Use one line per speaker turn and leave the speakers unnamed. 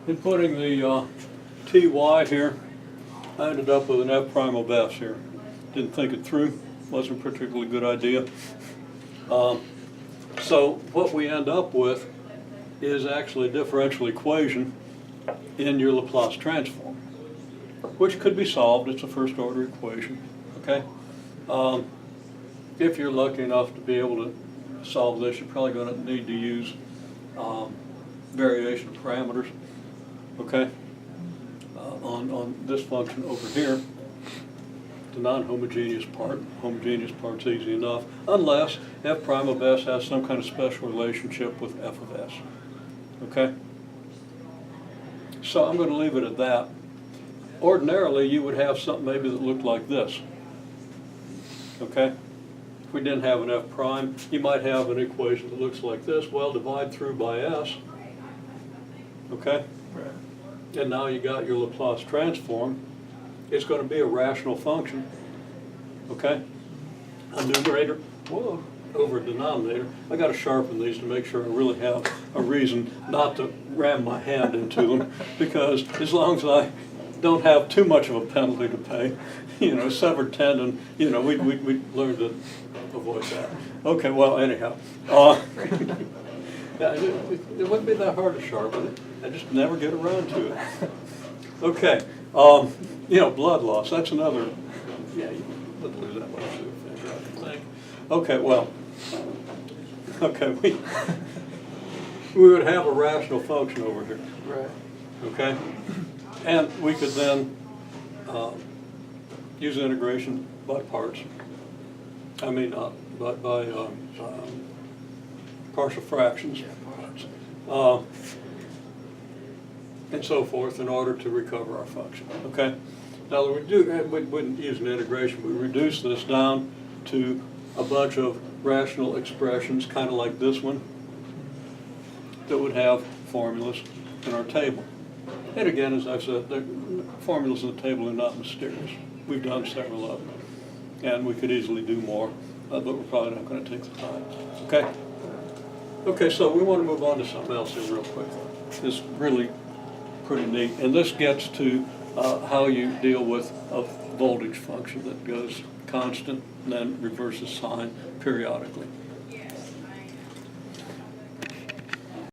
In putting the ty here, I ended up with an f prime of s here. Didn't think it through, wasn't a particularly good idea. So what we end up with is actually a differential equation in your Laplace transform, which could be solved. It's a first order equation, okay? If you're lucky enough to be able to solve this, you're probably going to need to use variation parameters, okay? On this function over here, the non-homogeneous part. Homogeneous part's easy enough, unless f prime of s has some kind of special relationship with f of s, okay? So I'm going to leave it at that. Ordinarily, you would have something maybe that looked like this, okay? If we didn't have an f prime, you might have an equation that looks like this. Well, divide through by s, okay?
Right.
And now you got your Laplace transform. It's going to be a rational function, okay? A numerator, whoa, over a denominator. I got to sharpen these to make sure I really have a reason not to ram my hand into them, because as long as I don't have too much of a penalty to pay, you know, severed tendon, you know, we learn to avoid that. Okay, well, anyhow. It wouldn't be that hard to sharpen it. I just never get around to it. Okay, you know, blood loss, that's another, yeah, you wouldn't lose that much to a finger, I think. Okay, well, okay, we would have a rational function over here.
Right.
Okay? And we could then use integration by parts. I mean, by partial fractions. And so forth in order to recover our function, okay? Now, we wouldn't use an integration. We reduce this down to a bunch of rational expressions, kind of like this one, that would have formulas in our table. And again, as I've said, the formulas in the table are not mysterious. We've done several of them, and we could easily do more, but we're probably not going to take the time, okay? Okay, so we want to move on to something else here real quick. It's really pretty neat, and this gets to how you deal with a voltage function that goes constant and then reverses sign periodically.